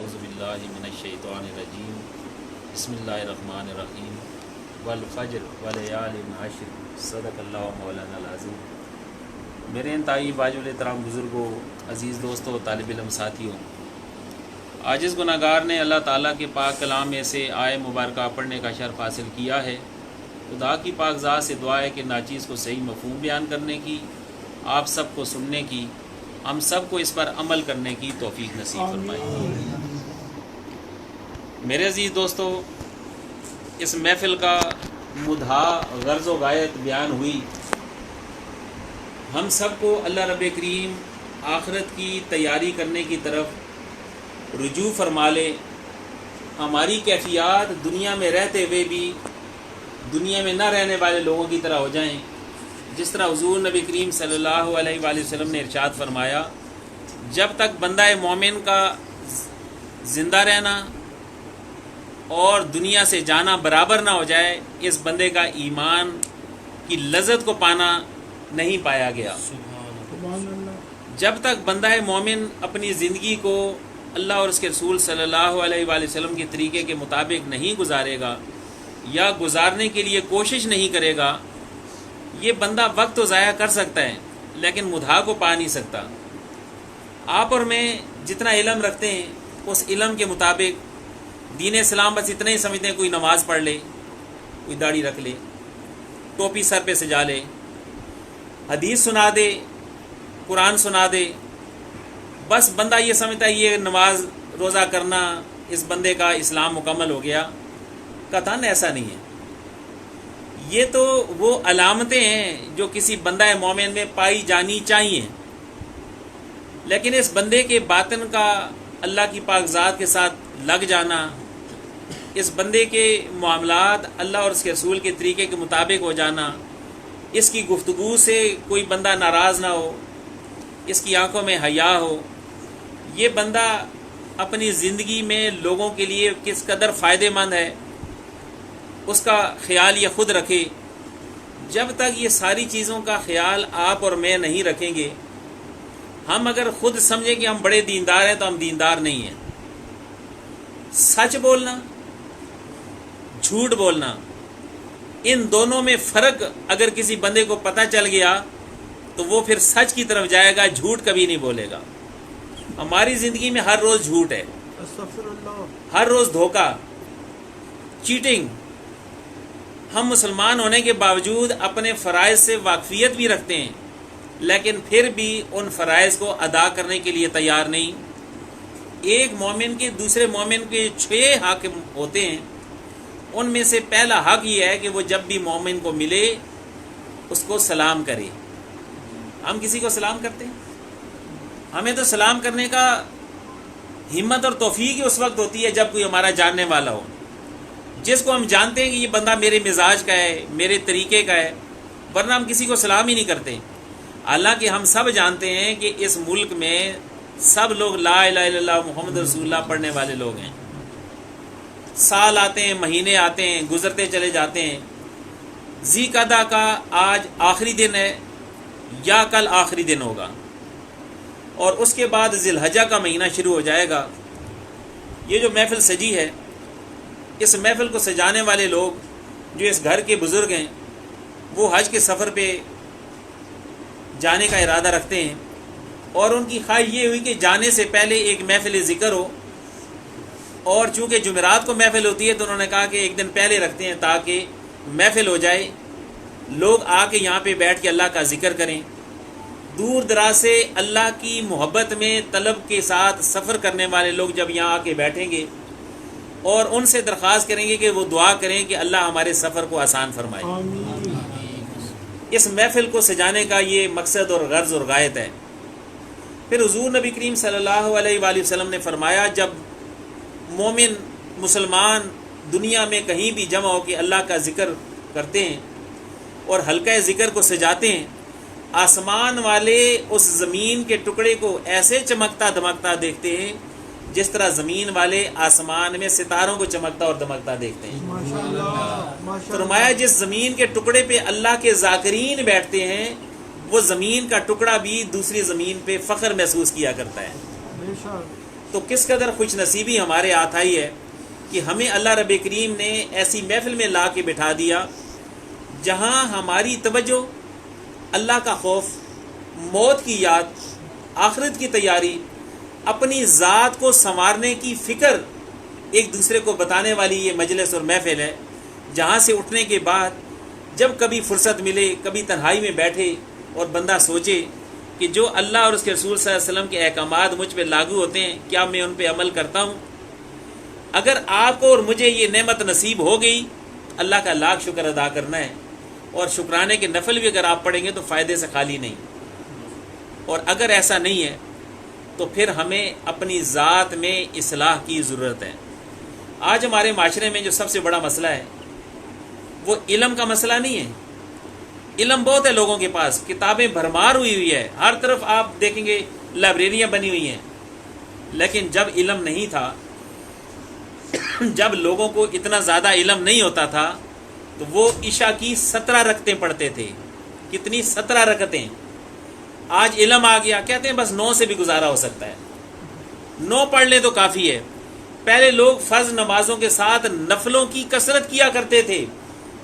اعوذ باللہ من الشیطان الرجیم بسم اللہ الرحمن الرحیم والفجر ولیال عشر صدق اللہ مولانا العظیم۔ میرے انتہائی باجل احترام بزرگوں، عزیز دوستوں، طالب علم ساتھیوں، عاجز گناہگار نے اللہ تعالیٰ کے پاک کلام میں سے آئے مبارکہ پڑھنے کا شرف حاصل کیا ہے۔ خدا کی پاک ذات سے دعا ہے کہ ناچیز کو صحیح مفہوم بیان کرنے کی، آپ سب کو سننے کی، ہم سب کو اس پر عمل کرنے کی توفیق نصیب فرمائے۔ میرے عزیز دوستو، اس محفل کا مدعا غرض و غایت بیان ہوئی۔ ہم سب کو اللہ رب کریم آخرت کی تیاری کرنے کی طرف رجوع فرما لے، ہماری کیفیات دنیا میں رہتے ہوئے بھی دنیا میں نہ رہنے والے لوگوں کی طرح ہو جائیں، جس طرح حضور نبی کریم صلی اللہ علیہ وآلہ وسلم نے ارشاد فرمایا، جب تک بندہ مومن کا زندہ رہنا اور دنیا سے جانا برابر نہ ہو جائے، اس بندے کا ایمان کی لذت کو پانا نہیں پایا گیا۔ جب تک بندہ مومن اپنی زندگی کو اللہ اور اس کے رسول صلی اللہ علیہ وآلہ وسلم کے طریقے کے مطابق نہیں گزارے گا یا گزارنے کے لیے کوشش نہیں کرے گا، یہ بندہ وقت تو ضائع کر سکتا ہے لیکن مدعا کو پا نہیں سکتا۔ آپ اور میں جتنا علم رکھتے ہیں اس علم کے مطابق دین اسلام بس اتنا ہی سمجھتے ہیں، کوئی نماز پڑھ لے، کوئی داڑھی رکھ لے، ٹوپی سر پہ سجا لے، حدیث سنا دے، قرآن سنا دے، بس بندہ یہ سمجھتا ہے یہ نماز روزہ کرنا اس بندے کا اسلام مکمل ہو گیا۔ قطعاً ایسا نہیں ہے۔ یہ تو وہ علامتیں ہیں جو کسی بندہ مومن میں پائی جانی چاہیے، لیکن اس بندے کے باطن کا اللہ کی پاک ذات کے ساتھ لگ جانا، اس بندے کے معاملات اللہ اور اس کے رسول کے طریقے کے مطابق ہو جانا، اس کی گفتگو سے کوئی بندہ ناراض نہ ہو، اس کی آنکھوں میں حیا ہو، یہ بندہ اپنی زندگی میں لوگوں کے لیے کس قدر فائدہ مند ہے اس کا خیال یہ خود رکھے۔ جب تک یہ ساری چیزوں کا خیال آپ اور میں نہیں رکھیں گے، ہم اگر خود سمجھیں کہ ہم بڑے دیندار ہیں تو ہم دیندار نہیں ہیں۔ سچ بولنا، جھوٹ بولنا، ان دونوں میں فرق اگر کسی بندے کو پتہ چل گیا تو وہ پھر سچ کی طرف جائے گا، جھوٹ کبھی نہیں بولے گا۔ ہماری زندگی میں ہر روز جھوٹ ہے، ہر روز دھوکہ، چیٹنگ۔ ہم مسلمان ہونے کے باوجود اپنے فرائض سے واقفیت بھی رکھتے ہیں، لیکن پھر بھی ان فرائض کو ادا کرنے کے لیے تیار نہیں۔ ایک مومن کے دوسرے مومن کے 6 حق ہوتے ہیں، ان میں سے پہلا حق یہ ہے کہ وہ جب بھی مومن کو ملے اس کو سلام کرے۔ ہم کسی کو سلام کرتے ہیں؟ ہمیں تو سلام کرنے کا ہمت اور توفیق ہی اس وقت ہوتی ہے جب کوئی ہمارا جاننے والا ہو، جس کو ہم جانتے ہیں کہ یہ بندہ میرے مزاج کا ہے، میرے طریقے کا ہے، ورنہ ہم کسی کو سلام ہی نہیں کرتے۔ حالانکہ ہم سب جانتے ہیں کہ اس ملک میں سب لوگ لا الہ الا اللہ محمد رسول اللہ پڑھنے والے لوگ ہیں۔ سال آتے ہیں، مہینے آتے ہیں، گزرتے چلے جاتے ہیں۔ ذی قعدہ کا آج آخری دن ہے یا کل آخری دن ہوگا، اور اس کے بعد ذی الحجہ کا مہینہ شروع ہو جائے گا۔ یہ جو محفل سجی ہے، اس محفل کو سجانے والے لوگ جو اس گھر کے بزرگ ہیں، وہ حج کے سفر پہ جانے کا ارادہ رکھتے ہیں، اور ان کی خواہش یہ ہوئی کہ جانے سے پہلے ایک محفل ذکر ہو، اور چونکہ جمعرات کو محفل ہوتی ہے تو انہوں نے کہا کہ ایک دن پہلے رکھتے ہیں تاکہ محفل ہو جائے، لوگ آ کے یہاں پہ بیٹھ کے اللہ کا ذکر کریں۔ دور دراز سے اللہ کی محبت میں طلب کے ساتھ سفر کرنے والے لوگ جب یہاں آ کے بیٹھیں گے اور ان سے درخواست کریں گے کہ وہ دعا کریں کہ اللہ ہمارے سفر کو آسان فرمائے۔ اس محفل کو سجانے کا یہ مقصد اور غرض اور غایت ہے۔ پھر حضور نبی کریم صلی اللہ علیہ وآلہ وسلم نے فرمایا، جب مومن مسلمان دنیا میں کہیں بھی جمع ہو کے اللہ کا ذکر کرتے ہیں اور حلقہ ذکر کو سجاتے ہیں، آسمان والے اس زمین کے ٹکڑے کو ایسے چمکتا دمکتا دیکھتے ہیں جس طرح زمین والے آسمان میں ستاروں کو چمکتا اور دمکتا دیکھتے ہیں۔ فرمایا جس زمین کے ٹکڑے پہ اللہ کے ذاکرین بیٹھتے ہیں، وہ زمین کا ٹکڑا بھی دوسری زمین پہ فخر محسوس کیا کرتا ہے۔ تو کس قدر خوش نصیبی ہمارے ہاتھ آئی ہے کہ ہمیں اللہ رب کریم نے ایسی محفل میں لا کے بٹھا دیا جہاں ہماری توجہ اللہ کا خوف، موت کی یاد، آخرت کی تیاری، اپنی ذات کو سنوارنے کی فکر ایک دوسرے کو بتانے والی یہ مجلس اور محفل ہے، جہاں سے اٹھنے کے بعد جب کبھی فرصت ملے، کبھی تنہائی میں بیٹھے اور بندہ سوچے کہ جو اللہ اور اس کے رسول صلی اللہ علیہ وسلم کے احکامات مجھ پہ لاگو ہوتے ہیں، کیا میں ان پہ عمل کرتا ہوں؟ اگر آپ کو اور مجھے یہ نعمت نصیب ہو گئی، اللہ کا لاکھ شکر ادا کرنا ہے، اور شکرانے کے نفل بھی اگر آپ پڑھیں گے تو فائدے سے خالی نہیں، اور اگر ایسا نہیں ہے تو پھر ہمیں اپنی ذات میں اصلاح کی ضرورت ہے۔ آج ہمارے معاشرے میں جو سب سے بڑا مسئلہ ہے وہ علم کا مسئلہ نہیں ہے۔ علم بہت ہے لوگوں کے پاس، کتابیں بھرمار ہوئی ہے، ہر طرف آپ دیکھیں گے لائبریریاں بنی ہوئی ہیں، لیکن جب علم نہیں تھا، جب لوگوں کو اتنا زیادہ علم نہیں ہوتا تھا تو وہ عشاء کی 17 رکعتیں پڑھتے تھے۔ کتنی؟ 17 رکعتیں۔ آج علم آ گیا، کہتے ہیں بس 9 سے بھی گزارا ہو سکتا ہے، 9 پڑھ لیں تو کافی ہے۔ پہلے لوگ فرض نمازوں کے ساتھ نفلوں کی کثرت کیا کرتے تھے۔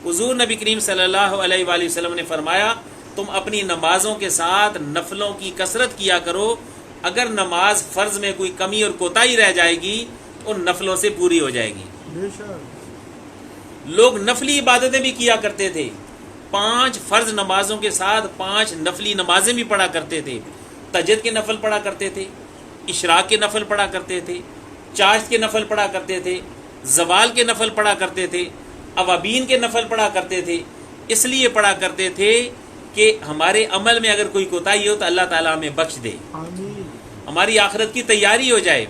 حضور نبی کریم صلی اللہ علیہ وآلہ وسلم نے فرمایا تم اپنی نمازوں کے ساتھ نفلوں کی کثرت کیا کرو، اگر نماز فرض میں کوئی کمی اور کوتاہی رہ جائے گی ان نفلوں سے پوری ہو جائے گی۔ لوگ نفلی عبادتیں بھی کیا کرتے تھے، 5 فرض نمازوں کے ساتھ 5 نفلی نمازیں بھی پڑھا کرتے تھے۔ تہجد کے نفل پڑھا کرتے تھے، اشراق کے نفل پڑھا کرتے تھے، چاشت کے نفل پڑھا کرتے تھے، زوال کے نفل پڑھا کرتے تھے، اوابین کے نفل پڑھا کرتے تھے۔ اس لیے پڑھا کرتے تھے کہ ہمارے عمل میں اگر کوئی کوتاہی ہو تو اللہ تعالیٰ ہمیں بخش دے، ہماری آخرت کی تیاری ہو جائے۔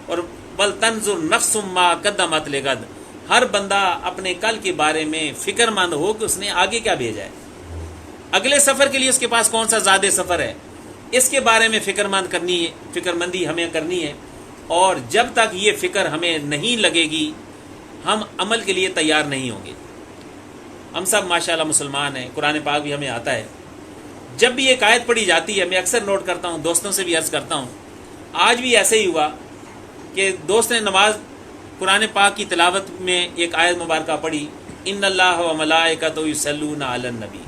اور بل تنظر نفس ما قدمت لغد، ہر بندہ اپنے کل کے بارے میں فکر مند ہو کہ اس نے آگے کیا بھیجا ہے، اگلے سفر کے لیے اس کے پاس کون سا زیادہ سفر ہے، اس کے بارے میں فکر مندی ہمیں کرنی ہے۔ اور جب تک یہ فکر ہمیں نہیں لگے گی ہم عمل کے لیے تیار نہیں ہوں گے۔ ہم سب ماشاءاللہ مسلمان ہیں، قرآن پاک بھی ہمیں آتا ہے، جب بھی ایک آیت پڑھی جاتی ہے میں اکثر نوٹ کرتا ہوں، دوستوں سے بھی عرض کرتا ہوں، آج بھی ایسے ہی ہوا کہ دوست نے نماز قرآن پاک کی تلاوت میں ایک آیت مبارکہ پڑھی، ان اللہ و ملائکتہ یصلون علی النبی۔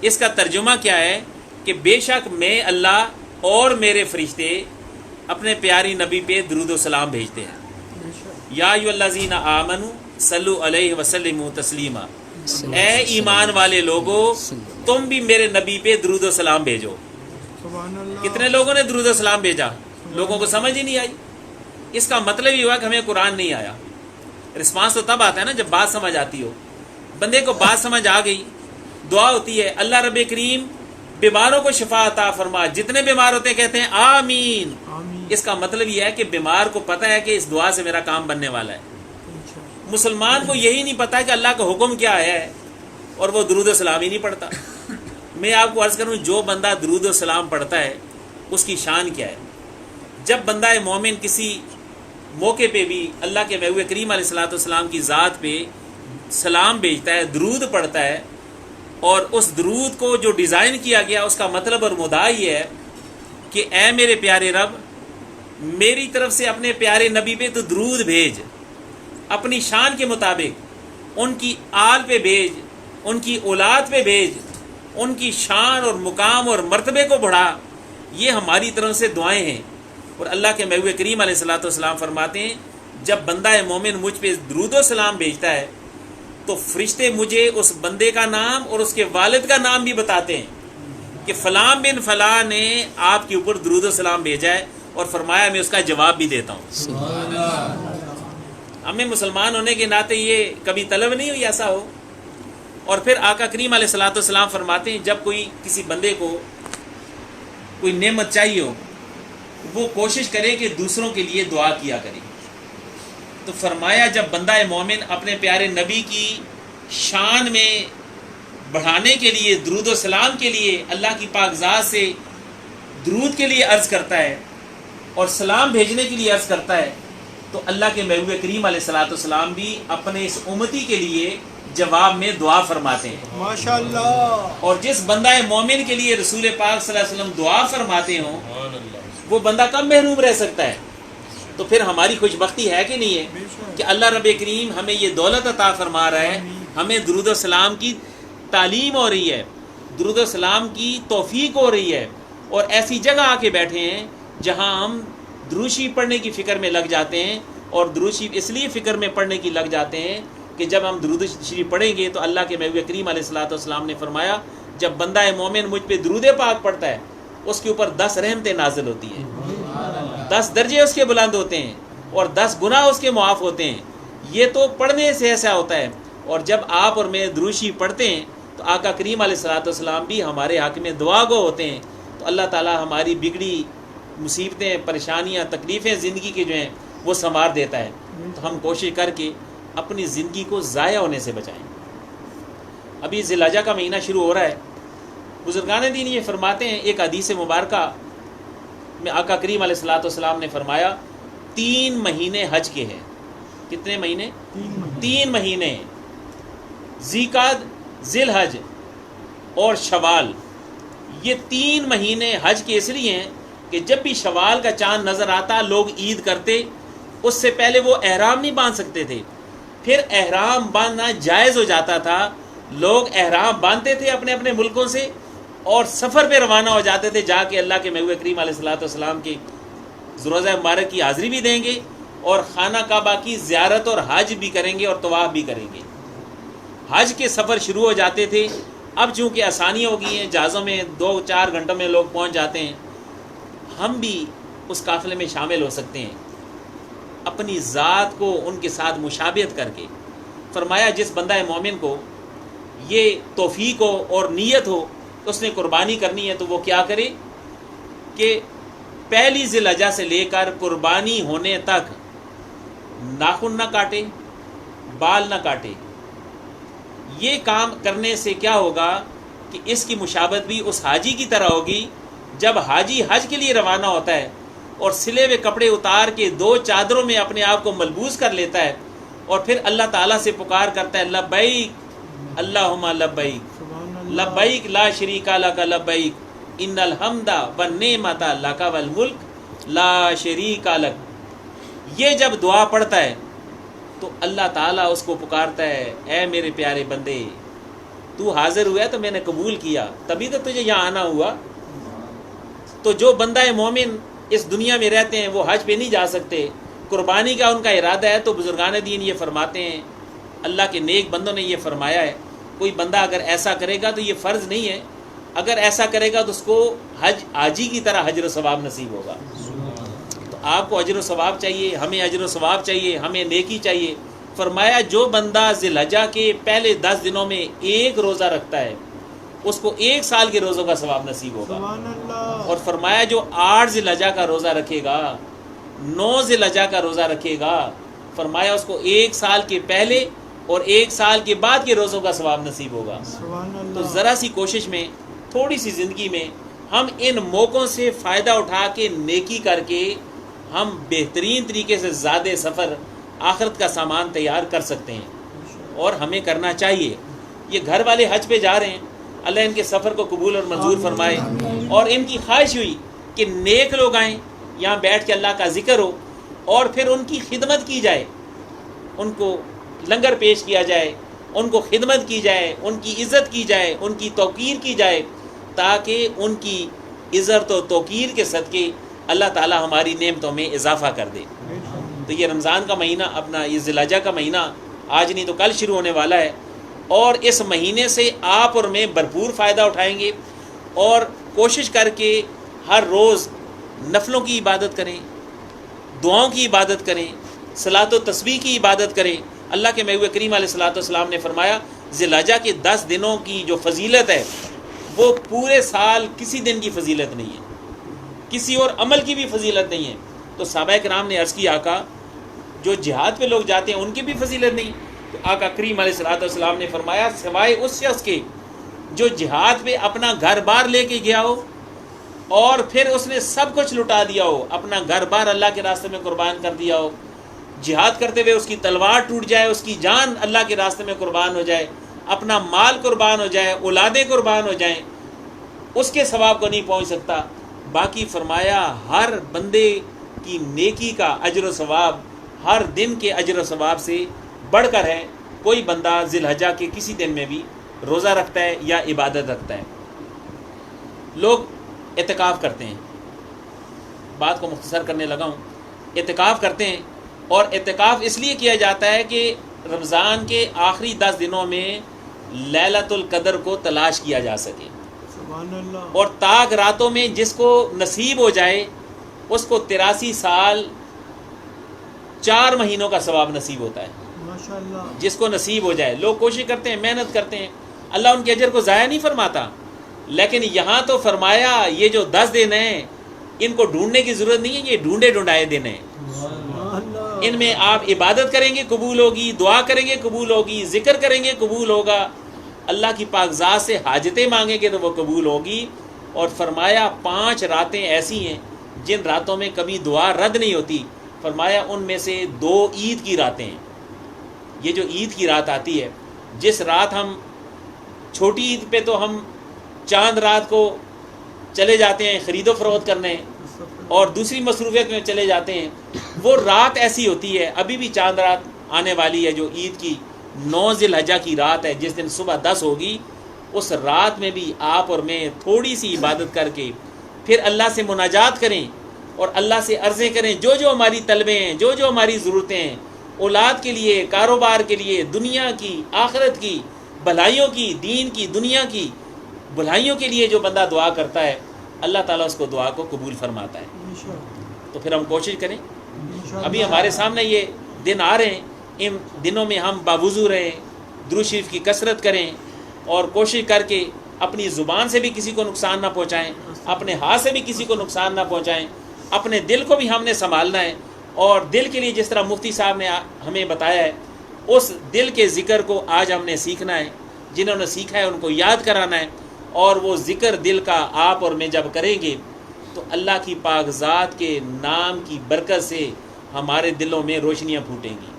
اس کا ترجمہ کیا ہے کہ بے شک میں اللہ اور میرے فرشتے اپنے پیاری نبی پہ درود و سلام بھیجتے ہیں۔ یا ایھا الذین آمنوا صلوا علیہ وسلموا تسلیما، اے ایمان والے لوگو تم بھی میرے نبی پہ درود و سلام بھیجو۔ کتنے لوگوں نے درود و سلام بھیجا؟ لوگوں کو سمجھ ہی نہیں آئی۔ اس کا مطلب یہ ہوا کہ ہمیں قرآن نہیں آیا۔ رسپانس تو تب آتا ہے نا جب بات سمجھ آتی ہو۔ بندے کو بات سمجھ آ گئی، دعا ہوتی ہے اللہ رب کریم بیماروں کو شفا عطا فرما، جتنے بیمار ہوتے ہیں کہتے ہیں آمین۔ اس کا مطلب یہ ہے کہ بیمار کو پتہ ہے کہ اس دعا سے میرا کام بننے والا ہے۔ مسلمان کو یہی نہیں پتا کہ اللہ کا حکم کیا ہے اور وہ درود و سلام ہی نہیں پڑھتا۔ میں آپ کو عرض کروں جو بندہ درود و سلام پڑھتا ہے اس کی شان کیا ہے۔ جب بندہ مومن کسی موقع پہ بھی اللہ کے محبوب کریم علیہ الصلوۃ والسلام کی ذات پہ سلام بھیجتا ہے، درود پڑھتا ہے، اور اس درود کو جو ڈیزائن کیا گیا اس کا مطلب اور مدعا یہ ہے کہ اے میرے پیارے رب میری طرف سے اپنے پیارے نبی پہ تو درود بھیج، اپنی شان کے مطابق ان کی آل پہ بھیج، ان کی اولاد پہ بھیج، ان کی شان اور مقام اور مرتبے کو بڑھا۔ یہ ہماری طرف سے دعائیں ہیں۔ اور اللہ کے محبوب کریم علیہ الصلوۃ والسلام فرماتے ہیں جب بندہ مومن مجھ پہ درود و سلام بھیجتا ہے تو فرشتے مجھے اس بندے کا نام اور اس کے والد کا نام بھی بتاتے ہیں کہ فلاں بن فلاں نے آپ کے اوپر درود و سلام بھیجا ہے، اور فرمایا میں اس کا جواب بھی دیتا ہوں۔ سبحان اللہ۔ ہمیں مسلمان ہونے کے ناطے یہ کبھی طلب نہیں ہوئی ایسا ہو۔ اور پھر آقا کریم علیہ الصلوۃ والسلام فرماتے ہیں جب کوئی کسی بندے کو کوئی نعمت چاہیے ہو وہ کوشش کرے کہ دوسروں کے لیے دعا کیا کرے۔ تو فرمایا جب بندہ مومن اپنے پیارے نبی کی شان میں بڑھانے کے لیے درود و سلام کے لیے اللہ کی پاک ذات سے درود کے لیے عرض کرتا ہے اور سلام بھیجنے کے لیے عرض کرتا ہے تو اللہ کے محبوب کریم علیہ الصلوۃ والسلام بھی اپنے اس امتی کے لیے جواب میں دعا فرماتے ہیں۔ ماشاءاللہ۔ اور جس بندہ مومن کے لیے رسول پاک صلی اللہ علیہ وسلم دعا فرماتے ہوں وہ بندہ کب محروم رہ سکتا ہے؟ تو پھر ہماری خوش بختی ہے کہ نہیں ہے کہ اللہ رب کریم ہمیں یہ دولت عطا فرما رہا ہے، ہمیں درود و سلام کی تعلیم ہو رہی ہے، درود و سلام کی توفیق ہو رہی ہے، اور ایسی جگہ آ کے بیٹھے ہیں جہاں ہم درود شریف پڑھنے کی فکر میں لگ جاتے ہیں، اور درود شریف اس لیے فکر میں پڑھنے کی لگ جاتے ہیں کہ جب ہم درود شریف پڑھیں گے تو اللہ کے محبوب کریم علیہ الصلوۃ والسلام نے فرمایا جب بندہ مومن مجھ پہ درود پاک پڑھتا ہے اس کے اوپر 10 رحمتیں نازل ہوتی ہیں، 10 درجے اس کے بلند ہوتے ہیں، اور 10 گناہ اس کے معاف ہوتے ہیں۔ یہ تو پڑھنے سے ایسا ہوتا ہے، اور جب آپ اور میں درود شریف پڑھتے ہیں تو آقا کریم علیہ الصلوۃ والسلام بھی ہمارے حق میں دعا گو ہوتے ہیں، تو اللہ تعالی ہماری بگڑی مصیبتیں، پریشانیاں، تکلیفیں زندگی کے جو ہیں وہ سنوار دیتا ہے۔ تو ہم کوشش کر کے اپنی زندگی کو ضائع ہونے سے بچائیں۔ ابھی ذی الحجہ کا مہینہ شروع ہو رہا ہے، بزرگان دین یہ فرماتے ہیں، ایک حدیث مبارکہ میں آقا کریم علیہ الصلوۃ والسلام نے فرمایا 3 مہینے حج کے ہیں۔ کتنے مہینے؟ 3 مہینے، ذی القعدہ، ذی الحج اور شوال۔ یہ 3 مہینے حج کے اس لیے ہیں کہ جب بھی شوال کا چاند نظر آتا لوگ عید کرتے، اس سے پہلے وہ احرام نہیں باندھ سکتے تھے، پھر احرام باندھنا جائز ہو جاتا تھا، لوگ احرام باندھتے تھے اپنے اپنے ملکوں سے اور سفر پہ روانہ ہو جاتے تھے، جا کے اللہ کے محبوب کریم علیہ الصلوۃ والسلام کی روضہ مبارک کی حاضری بھی دیں گے، اور خانہ کعبہ کی زیارت اور حج بھی کریں گے اور طواف بھی کریں گے۔ حج کے سفر شروع ہو جاتے تھے، اب چونکہ آسانی ہو گئی ہیں، جہازوں میں 2-4 گھنٹوں میں لوگ پہنچ جاتے ہیں، ہم بھی اس قافلے میں شامل ہو سکتے ہیں، اپنی ذات کو ان کے ساتھ مشابہت کر کے۔ فرمایا جس بندہ مومن کو یہ توفیق ہو اور نیت ہو اس نے قربانی کرنی ہے تو وہ کیا کرے کہ پہلی ذی الحجہ سے لے کر قربانی ہونے تک ناخن نہ کاٹے، بال نہ کاٹے۔ یہ کام کرنے سے کیا ہوگا کہ اس کی مشابہت بھی اس حاجی کی طرح ہوگی جب حاجی حج کے لیے روانہ ہوتا ہے اور سلے ہوئے کپڑے اتار کے 2 چادروں میں اپنے آپ کو ملبوس کر لیتا ہے اور پھر اللہ تعالیٰ سے پکار کرتا ہے لبیک اللہم لبیک لبیک لا شریک لک لبیک ان الحمد والنعمت لک والملک لا شریک لک۔ یہ جب دعا پڑھتا ہے تو اللہ تعالیٰ اس کو پکارتا ہے اے میرے پیارے بندے، تو حاضر ہوا ہے تو میں نے قبول کیا، تبھی تو تجھے یہاں آنا ہوا۔ تو جو بندہ مومن اس دنیا میں رہتے ہیں وہ حج پہ نہیں جا سکتے، قربانی کا ان کا ارادہ ہے، تو بزرگان دین یہ فرماتے ہیں، اللہ کے نیک بندوں نے یہ فرمایا ہے کوئی بندہ اگر ایسا کرے گا تو یہ فرض نہیں ہے، اگر ایسا کرے گا تو اس کو حاجی کی طرح اجر و ثواب نصیب ہوگا۔ تو آپ کو اجر و ثواب چاہیے، ہمیں اجر و ثواب چاہیے، ہمیں نیکی چاہیے۔ فرمایا جو بندہ ذی الحجہ کے پہلے 10 دنوں میں 1 روزہ رکھتا ہے اس کو 1 سال کے روزوں کا ثواب نصیب ہوگا۔ اور فرمایا جو 8 ذی الحجہ کا روزہ رکھے گا، 9 ذی الحجہ کا روزہ رکھے گا، فرمایا اس کو 1 سال کے پہلے اور 1 سال کے بعد کے روزوں کا ثواب نصیب ہوگا۔ تو ذرا سی کوشش میں، تھوڑی سی زندگی میں ہم ان موقعوں سے فائدہ اٹھا کے نیکی کر کے ہم بہترین طریقے سے زیادہ سفر آخرت کا سامان تیار کر سکتے ہیں، اور ہمیں کرنا چاہیے۔ یہ گھر والے حج پہ جا رہے ہیں، اللہ ان کے سفر کو قبول اور منظور فرمائے، اور ان کی خواہش ہوئی کہ نیک لوگ آئیں، یہاں بیٹھ کے اللہ کا ذکر ہو اور پھر ان کی خدمت کی جائے، ان کو لنگر پیش کیا جائے، ان کو خدمت کی جائے، ان کی عزت کی جائے، ان کی توقیر کی جائے، تاکہ ان کی عزت و توقیر کے صدقے اللہ تعالی ہماری نعمتوں میں اضافہ کر دے۔ تو یہ رمضان کا مہینہ، اپنا یہ ذی الحجہ کا مہینہ آج نہیں تو کل شروع ہونے والا ہے، اور اس مہینے سے آپ اور میں بھرپور فائدہ اٹھائیں گے، اور کوشش کر کے ہر روز نفلوں کی عبادت کریں، دعاؤں کی عبادت کریں، صلاۃ و تسبیح کی عبادت کریں۔ اللہ کے محبوب کریم علیہ الصلوۃ والسلام نے فرمایا ذی الحجہ کے 10 دنوں کی جو فضیلت ہے وہ پورے سال کسی دن کی فضیلت نہیں ہے، کسی اور عمل کی بھی فضیلت نہیں ہے۔ تو صحابہ کرام نے عرض کی آقا جو جہاد پہ لوگ جاتے ہیں ان کی بھی فضیلت نہیں؟ تو آقا کریم علیہ الصلوۃ والسلام نے فرمایا سوائے اس شخص کے جو جہاد پہ اپنا گھر بار لے کے گیا ہو اور پھر اس نے سب کچھ لٹا دیا ہو، اپنا گھر بار اللہ کے راستے میں قربان کر دیا ہو، جہاد کرتے ہوئے اس کی تلوار ٹوٹ جائے، اس کی جان اللہ کے راستے میں قربان ہو جائے، اپنا مال قربان ہو جائے، اولادیں قربان ہو جائیں، اس کے ثواب کو نہیں پہنچ سکتا۔ باقی فرمایا ہر بندے کی نیکی کا اجر و ثواب ہر دن کے اجر و ثواب سے بڑھ کر ہے۔ کوئی بندہ ذی الحجہ کے کسی دن میں بھی روزہ رکھتا ہے یا عبادت رکھتا ہے۔ لوگ اعتکاف کرتے ہیں، بات کو مختصر کرنے لگا ہوں، اعتکاف کرتے ہیں، اور اعتکاف اس لیے کیا جاتا ہے کہ رمضان کے آخری 10 دنوں میں لیلۃ القدر کو تلاش کیا جا سکے، سبحان اللہ، اور تاک راتوں میں جس کو نصیب ہو جائے اس کو 83 سال 4 مہینوں کا ثواب نصیب ہوتا ہے، ماشاء اللہ، جس کو نصیب ہو جائے۔ لوگ کوشش کرتے ہیں، محنت کرتے ہیں، اللہ ان کے اجر کو ضائع نہیں فرماتا، لیکن یہاں تو فرمایا یہ جو 10 دن ہیں ان کو ڈھونڈنے کی ضرورت نہیں ہے، یہ ڈھونڈے ڈھونڈائے دن ہیں۔ سبحان اللہ، ان میں آپ عبادت کریں گے قبول ہوگی، دعا کریں گے قبول ہوگی، ذکر کریں گے قبول ہوگا، اللہ کی پاک ذات سے حاجتیں مانگیں گے تو وہ قبول ہوگی۔ اور فرمایا 5 راتیں ایسی ہیں جن راتوں میں کبھی دعا رد نہیں ہوتی، فرمایا ان میں سے 2 عید کی راتیں ہیں۔ یہ جو عید کی رات آتی ہے، جس رات ہم چھوٹی عید پہ تو ہم چاند رات کو چلے جاتے ہیں خرید و فروخت کرنے اور دوسری مصروفیت میں چلے جاتے ہیں، وہ رات ایسی ہوتی ہے، ابھی بھی چاند رات آنے والی ہے جو عید کی 9 ذی الحجہ کی رات ہے، جس دن صبح 10 ہوگی، اس رات میں بھی آپ اور میں تھوڑی سی عبادت کر کے پھر اللہ سے مناجات کریں اور اللہ سے عرضیں کریں جو جو ہماری طلبیں ہیں، جو جو ہماری ضرورتیں ہیں، اولاد کے لیے، کاروبار کے لیے، دنیا کی، آخرت کی بھلائیوں کی، دین کی، دنیا کی بھلائیوں کے لیے جو بندہ دعا کرتا ہے، اللہ تعالیٰ اس کو دعا کو قبول فرماتا ہے۔ تو پھر ہم کوشش کریں، ابھی ہمارے سامنے یہ دن آ رہے ہیں، ان دنوں میں ہم باوضو رہیں، درود شریف کی کثرت کریں، اور کوشش کر کے اپنی زبان سے بھی کسی کو نقصان نہ پہنچائیں، اپنے ہاتھ سے بھی کسی کو نقصان نہ پہنچائیں، اپنے دل کو بھی ہم نے سنبھالنا ہے، اور دل کے لیے جس طرح مفتی صاحب نے ہمیں بتایا ہے، اس دل کے ذکر کو آج ہم نے سیکھنا ہے، جنہوں نے سیکھا ہے ان کو یاد کرانا ہے، اور وہ ذکر دل کا آپ اور میں جب کریں گے تو اللہ کی پاک ذات کے نام کی برکت سے ہمارے دلوں میں روشنیاں پھوٹیں گی۔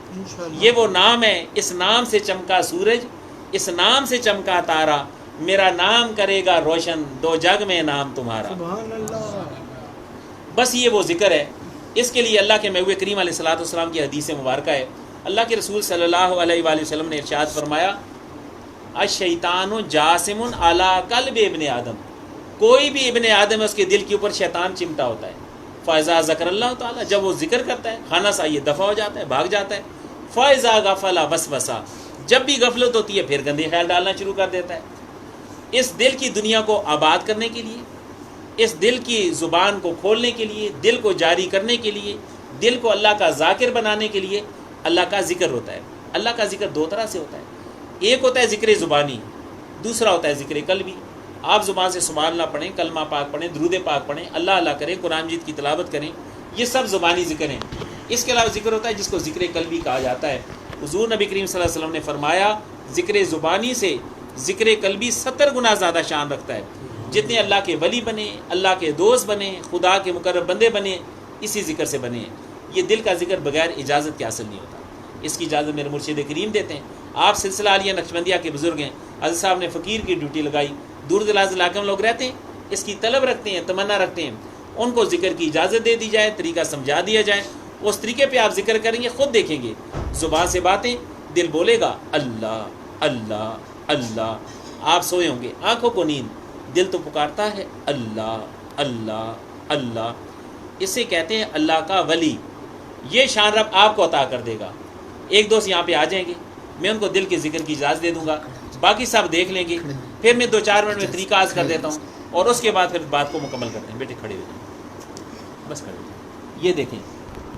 یہ وہ نام ہے، اس نام سے چمکا سورج، اس نام سے چمکا تارا، میرا نام کرے گا روشن، 2 جگ میں نام تمہارا۔ سبحان اللہ، بس یہ وہ ذکر ہے، اس کے لیے اللہ کے محبوب کریم علیہ الصلوۃ والسلام کی حدیث مبارکہ ہے۔ اللہ کے رسول صلی اللہ علیہ وآلہ وسلم نے ارشاد فرمایا، الشیطان جاسم علی قلب ابن آدم، کوئی بھی ابن آدم ہے اس کے دل کے اوپر شیطان چمٹا ہوتا ہے۔ فاذا ذکر اللہ تعالیٰ، جب وہ ذکر کرتا ہے خانہ سا یہ دفع ہو جاتا ہے، بھاگ جاتا ہے۔ فاذا غفل وسوسہ، جب بھی غفلت ہوتی ہے پھر گندے خیال ڈالنا شروع کر دیتا ہے۔ اس دل کی دنیا کو آباد کرنے کے لیے، اس دل کی زبان کو کھولنے کے لیے، دل کو جاری کرنے کے لیے، دل کو اللہ کا ذاکر بنانے کے لیے اللہ کا ذکر ہوتا ہے۔ اللہ کا ذکر 2 طرح سے ہوتا ہے، ایک ہوتا ہے ذکر زبانی، دوسرا ہوتا ہے ذکر قلبی۔ آپ زبان سے سبحان اللہ پڑھیں، کلمہ پاک پڑھیں، درود پاک پڑھیں، اللہ اللہ کریں، قرآن مجید کی تلاوت کریں، یہ سب زبانی ذکر ہیں۔ اس کے علاوہ ذکر ہوتا ہے جس کو ذکر قلبی کہا جاتا ہے۔ حضور نبی کریم صلی اللہ علیہ وسلم نے فرمایا ذکر زبانی سے ذکر قلبی 70 گنا زیادہ شان رکھتا ہے۔ جتنے اللہ کے ولی بنے، اللہ کے دوست بنے، خدا کے مقرب بندے بنے، اسی ذکر سے بنے ہیں۔ یہ دل کا ذکر بغیر اجازت کے حاصل نہیں ہوتا، اس کی اجازت میرے مرشد کریم دیتے ہیں۔ آپ سلسلہ عالیہ نقشبندیہ کے بزرگ ہیں، حضرت صاحب نے فقیر کی ڈیوٹی لگائی، دور دراز علاقے میں لوگ رہتے ہیں، اس کی طلب رکھتے ہیں، تمنا رکھتے ہیں، ان کو ذکر کی اجازت دے دی جائے، طریقہ سمجھا دیا جائے، اس طریقے پہ آپ ذکر کریں گے، خود دیکھیں گے زبان سے باتیں، دل بولے گا اللہ اللہ اللہ۔ آپ سوئے ہوں گے، آنکھوں کو نیند، دل تو پکارتا ہے اللہ اللہ اللہ۔ اسے کہتے ہیں اللہ کا ولی۔ یہ شان رب آپ کو عطا کر دے گا۔ ایک دوست یہاں پہ آ جائیں گے، میں ان کو دل کے ذکر کی اجازت دے دوں گا، باقی سب دیکھ لیں گے، پھر میں 2-4 منٹ میں طریقہ عرض کر دیتا ہوں، اور اس کے بعد پھر بات کو مکمل کرتے ہیں۔ بیٹے کھڑے ہو جائیں، بس کھڑے ہو جائیں۔ یہ دیکھیں،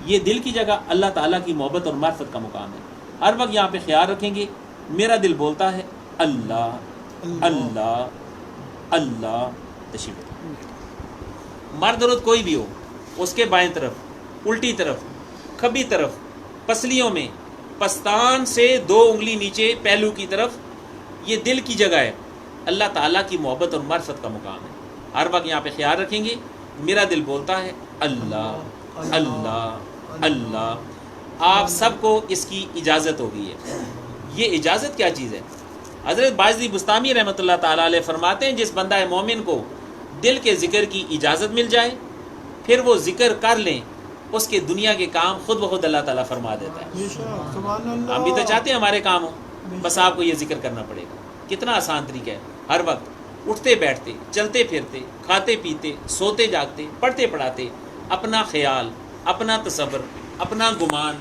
یہ دل کی جگہ اللہ تعالیٰ کی محبت اور معرفت کا مقام ہے۔ ہر وقت یہاں پہ خیال رکھیں گے، میرا دل بولتا ہے اللہ اللہ اللہ۔ تشریف مرد عورت کوئی بھی ہو، اس کے بائیں طرف، الٹی طرف، کھبی طرف، پسلیوں میں، پستان سے 2 انگلی نیچے پہلو کی طرف، یہ دل کی جگہ ہے، اللہ تعالیٰ کی محبت اور معرفت کا مقام ہے۔ ہر وقت یہاں پہ خیال رکھیں گے، میرا دل بولتا ہے اللہ اللہ اللہ۔ آپ سب کو اس کی اجازت ہو گئی ہے۔ یہ اجازت کیا چیز ہے؟ حضرت باجلی بستامی رحمۃ اللہ تعالیٰ علیہ فرماتے ہیں، جس بندہ مومن کو دل کے ذکر کی اجازت مل جائے، پھر وہ ذکر کر لیں، اس کے دنیا کے کام خود بخود اللہ تعالیٰ فرما دیتا ہے. بے شک سبحان اللہ. ہم بھی تو چاہتے ہیں ہمارے کام ہوں، بس آپ کو یہ ذکر کرنا پڑے گا. کتنا آسان طریقہ ہے. ہر وقت اٹھتے بیٹھتے، چلتے پھرتے، کھاتے پیتے، سوتے جاگتے، پڑھتے پڑھاتے، اپنا خیال، اپنا تصور، اپنا گمان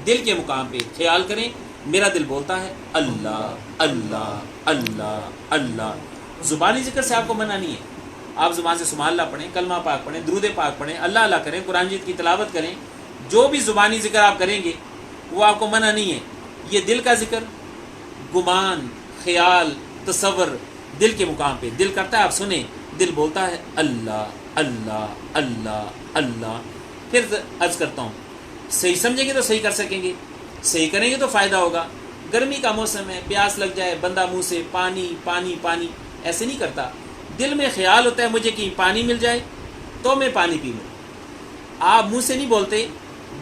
دل کے مقام پہ خیال کریں. میرا دل بولتا ہے اللہ اللہ اللہ اللہ. زبانی ذکر سے آپ کو منع نہیں ہے. آپ زبان سے سبحان اللہ پڑھیں، کلمہ پاک پڑھیں، درود پاک پڑھیں، اللہ اللہ کریں، قرآن مجید کی تلاوت کریں. جو بھی زبانی ذکر آپ کریں گے وہ آپ کو منع نہیں ہے. یہ دل کا ذکر، گمان، خیال، تصور دل کے مقام پہ دل کرتا ہے آپ سنیں. دل بولتا ہے اللہ اللہ اللہ اللہ. پھر عرض کرتا ہوں، صحیح سمجھیں گے تو صحیح کر سکیں گے، صحیح کریں گے تو فائدہ ہوگا. گرمی کا موسم ہے، پیاس لگ جائے، بندہ منہ سے پانی پانی پانی ایسے نہیں کرتا. دل میں خیال ہوتا ہے مجھے کہیں پانی مل جائے تو میں پانی پی لوں. آپ منہ سے نہیں بولتے،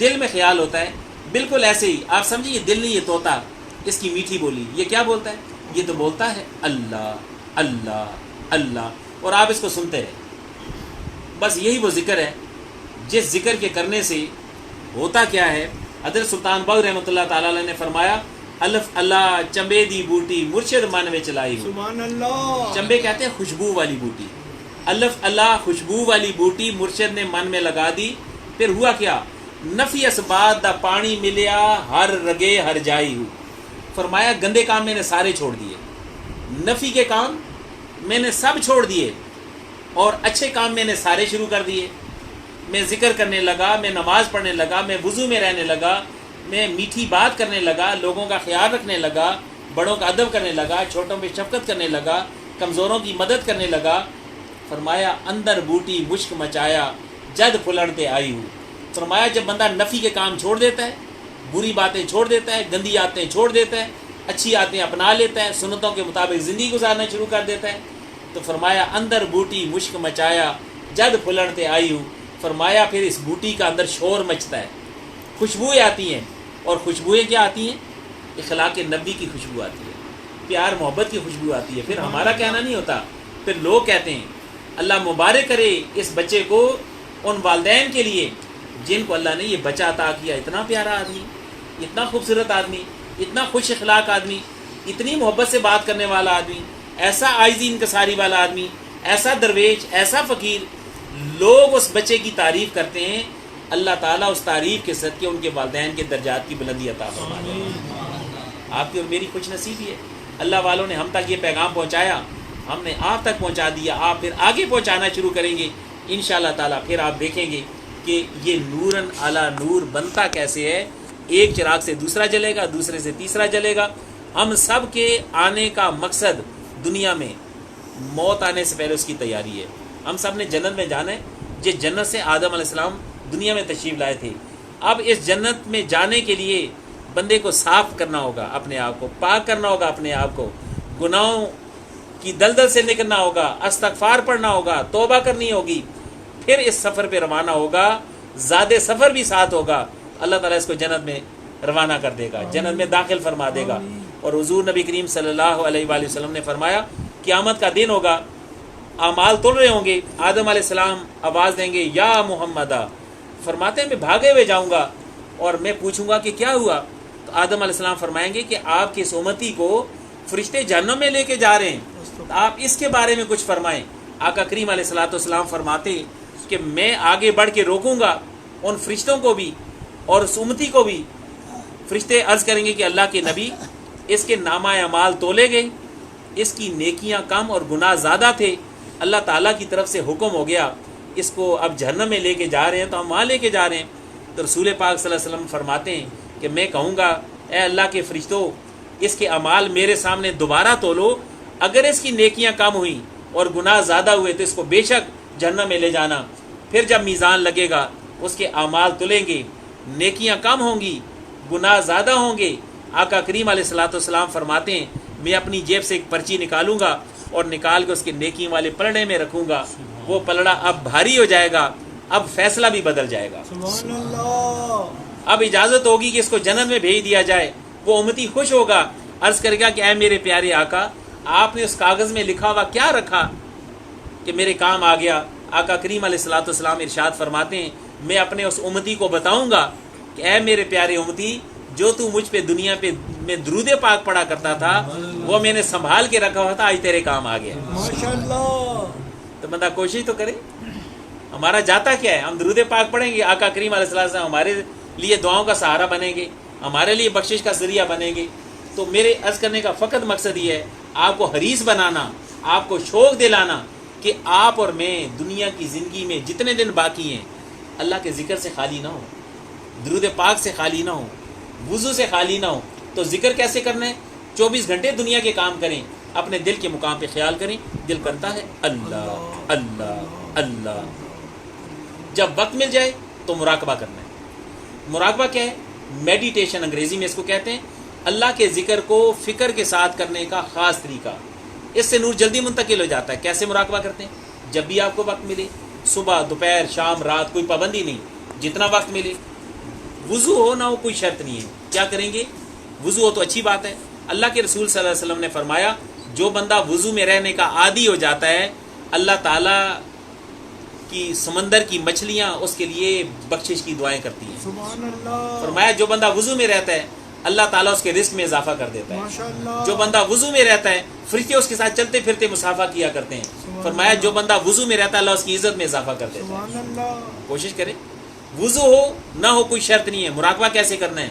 دل میں خیال ہوتا ہے. بالکل ایسے ہی آپ سمجھیں یہ دل نہیں، یہ طوطا، اس کی میٹھی بولی، یہ کیا بولتا ہے؟ یہ تو بولتا ہے اللہ اللہ اللہ. اور آپ اس کو سنتے رہیں. بس یہی وہ ذکر ہے جس ذکر کے کرنے سے ہوتا کیا ہے. حضرت سلطان بخش رحمۃ اللہ تعالیٰ علیہ نے فرمایا الف اللہ چمبے دی بوٹی مرشد من میں چلائی ہو. سبحان اللہ. چمبے کہتے ہیں خوشبو والی بوٹی. الف اللہ خوشبو والی بوٹی مرشد نے من میں لگا دی. پھر ہوا کیا؟ نفی اسباد دا پانی ملیا ہر رگے ہر جائی ہو. فرمایا گندے کام میں نے سارے چھوڑ دیے، نفی کے کام میں نے سب چھوڑ دیے اور اچھے کام میں نے سارے شروع کر دیے. میں ذکر کرنے لگا، میں نماز پڑھنے لگا، میں وضو میں رہنے لگا، میں میٹھی بات کرنے لگا، لوگوں کا خیال رکھنے لگا، بڑوں کا ادب کرنے لگا، چھوٹوں پہ شفقت کرنے لگا، کمزوروں کی مدد کرنے لگا. فرمایا اندر بوٹی مشک مچایا جد پھلڑتے آئی ہوں. فرمایا جب بندہ نفی کے کام چھوڑ دیتا ہے، بری باتیں چھوڑ دیتا ہے، گندی عادتیں چھوڑ دیتا ہے، اچھی عادتیں اپنا لیتا ہے، سنتوں کے مطابق زندگی گزارنا شروع کر دیتا ہے، تو فرمایا اندر بوٹی مشک مچایا جد پھلڑتے آئی ہوں. فرمایا پھر اس بوٹی کا اندر شور مچتا ہے، خوشبوئیں آتی ہیں. اور خوشبوئیں کیا آتی ہیں؟ اخلاق نبی کی خوشبو آتی ہے، پیار محبت کی خوشبو آتی ہے. پھر ہمارا کہنا نہیں ہوتا، پھر لوگ کہتے ہیں اللہ مبارک کرے اس بچے کو ان والدین کے لیے جن کو اللہ نے یہ بچہ عطا کیا. اتنا پیارا آدمی، اتنا خوبصورت آدمی، اتنا خوش اخلاق آدمی، اتنی محبت سے بات کرنے والا آدمی، ایسا عاجزی انکساری والا آدمی، ایسا درویش، ایسا فقیر. لوگ اس بچے کی تعریف کرتے ہیں. اللہ تعالیٰ اس تعریف کے صدقے ان کے والدین کے درجات کی بلندی عطا فرما دے. آپ کی اور میری خوش نصیبی ہے. اللہ والوں نے ہم تک یہ پیغام پہنچایا، ہم نے آپ تک پہنچا دیا. آپ پھر آگے پہنچانا شروع کریں گے انشاءاللہ تعالیٰ. پھر آپ دیکھیں گے کہ یہ نوراً علی نور بنتا کیسے ہے. ایک چراغ سے دوسرا جلے گا، دوسرے سے تیسرا جلے گا. ہم سب کے آنے کا مقصد دنیا میں موت آنے سے پہلے اس کی تیاری ہے. ہم سب نے جنت میں جانا ہے. جس جنت سے آدم علیہ السلام دنیا میں تشریف لائے تھے، اب اس جنت میں جانے کے لیے بندے کو صاف کرنا ہوگا، اپنے آپ کو پاک کرنا ہوگا، اپنے آپ کو گناہوں کی دلدل سے نکلنا ہوگا، استغفار پڑھنا ہوگا، توبہ کرنی ہوگی. پھر اس سفر پہ روانہ ہوگا. زیادہ سفر بھی ساتھ ہوگا. اللہ تعالیٰ اس کو جنت میں روانہ کر دے گا، جنت میں داخل فرما دے گا. اور حضور نبی کریم صلی اللہ علیہ وآلہ وسلم نے فرمایا قیامت کا دن ہوگا، اعمال تول رہے ہوں گے. آدم علیہ السلام آواز دیں گے یا محمدہ. فرماتے ہیں میں بھاگے ہوئے جاؤں گا اور میں پوچھوں گا کہ کیا ہوا. تو آدم علیہ السلام فرمائیں گے کہ آپ کی اس امتی کو فرشتے جہنم میں لے کے جا رہے ہیں، آپ اس کے بارے میں کچھ فرمائیں. آقا کریم علیہ الصلوۃ والسلام فرماتے کہ میں آگے بڑھ کے روکوں گا ان فرشتوں کو بھی اور اس امتی کو بھی. فرشتے عرض کریں گے کہ اللہ کے نبی اس کے نامہ اعمال تولے گئے، اس کی نیکیاں کم اور گناہ زیادہ تھے، اللہ تعالیٰ کی طرف سے حکم ہو گیا اس کو اب جہنم میں لے کے جا رہے ہیں، تو ہم وہاں لے کے جا رہے ہیں. تو رسول پاک صلی اللہ علیہ وسلم فرماتے ہیں کہ میں کہوں گا اے اللہ کے فرشتوں اس کے اعمال میرے سامنے دوبارہ تولو. اگر اس کی نیکیاں کم ہوئیں اور گناہ زیادہ ہوئے تو اس کو بے شک جہنم میں لے جانا. پھر جب میزان لگے گا اس کے اعمال تلیں گے، نیکیاں کم ہوں گی، گناہ زیادہ ہوں گے. آقا کریم علیہ الصلوۃ والسلام فرماتے ہیں میں اپنی جیب سے ایک پرچی نکالوں گا اور نکال کے اس کے نیکی والے پلڑے میں رکھوں گا. وہ پلڑا اب بھاری ہو جائے گا، اب فیصلہ بھی بدل جائے گا. سبحان اللہ. اب اجازت ہوگی کہ اس کو جنت میں بھیج دیا جائے. وہ امتی خوش ہوگا، عرض کرے گا کہ اے میرے پیارے آقا آپ نے اس کاغذ میں لکھا ہوا کیا رکھا کہ میرے کام آ گیا. آقا کریم علیہ الصلوۃ والسلام ارشاد فرماتے ہیں میں اپنے اس امتی کو بتاؤں گا کہ اے میرے پیارے امتی، جو تو مجھ پہ دنیا پہ میں درود پاک پڑھا کرتا تھا وہ میں نے سنبھال کے رکھا ہوا تھا، آج تیرے کام آ گیا۔ ماشاءاللہ۔ تو بندہ کوشش تو کرے۔ ہمارا جاتا کیا ہے؟ ہم درود پاک پڑھیں گے، آقا کریم علیہ السلام ہمارے لیے دعاؤں کا سہارا بنیں گے، ہمارے لیے بخشش کا ذریعہ بنیں گے۔ تو میرے عرض کرنے کا فقط مقصد یہ ہے آپ کو حریص بنانا، آپ کو شوق دلانا کہ آپ اور میں دنیا کی زندگی میں جتنے دن باقی ہیں اللہ کے ذکر سے خالی نہ ہو، درود پاک سے خالی نہ ہو، وضو سے خالی نہ ہو۔ تو ذکر کیسے کرنا ہے؟ 24 گھنٹے دنیا کے کام کریں، اپنے دل کے مقام پہ خیال کریں، دل کرتا ہے اللہ اللہ اللہ۔ جب وقت مل جائے تو مراقبہ کرنا ہے۔ مراقبہ کیا ہے؟ میڈیٹیشن انگریزی میں اس کو کہتے ہیں، اللہ کے ذکر کو فکر کے ساتھ کرنے کا خاص طریقہ۔ اس سے نور جلدی منتقل ہو جاتا ہے۔ کیسے مراقبہ کرتے ہیں؟ جب بھی آپ کو وقت ملے، صبح دوپہر شام رات، کوئی پابندی نہیں، جتنا وقت ملے، وضو ہو نہ ہو کوئی شرط نہیں ہے، کیا کریں گے؟ وضو ہو تو اچھی بات ہے۔ اللہ کے رسول صلی اللہ علیہ وسلم نے فرمایا جو بندہ وضو میں رہنے کا عادی ہو جاتا ہے اللہ تعالیٰ کی سمندر کی مچھلیاں اس کے لیے بخشش کی دعائیں کرتی ہیں۔ سبحان اللہ۔ فرمایا جو بندہ وضو میں رہتا ہے اللہ تعالیٰ اس کے رزق میں اضافہ کر دیتا ہے۔ ماشاءاللہ۔ جو بندہ وضو میں رہتا ہے فرشتے اس کے ساتھ چلتے پھرتے مصافحہ کیا کرتے ہیں۔ فرمایا جو بندہ وضو میں رہتا ہے اللہ اس کی عزت میں اضافہ کر دیتا ہے۔ سبحان اللہ۔ کوشش کریں، وضو ہو نہ ہو کوئی شرط نہیں ہے۔ مراقبہ کیسے کرنا ہے؟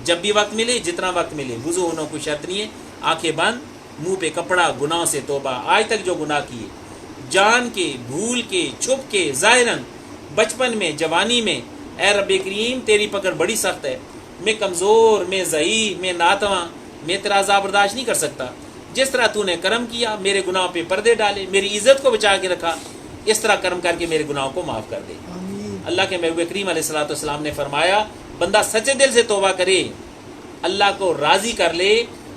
جب بھی وقت ملے، جتنا وقت ملے، وضو ہونا کوئی شرط نہیں ہے۔ آنکھیں بند، منہ پہ کپڑا، گناہوں سے توبہ، آج تک جو گناہ کیے، جان کے، بھول کے، چھپ کے، ظاہراً، بچپن میں، جوانی میں، اے رب کریم تیری پکڑ بڑی سخت ہے، میں کمزور، میں ضعیف، میں ناتواں، میں تیرا عذاب برداشت نہیں کر سکتا۔ جس طرح تو نے کرم کیا میرے گناہوں پہ پردے ڈالے، میری عزت کو بچا کے رکھا، اس طرح کرم کر کے میرے گناہوں کو معاف کر دے۔ آمین۔ اللہ کے محبوب کریم علیہ الصلوۃ والسلام نے فرمایا بندہ سچے دل سے توبہ کرے، اللہ کو راضی کر لے،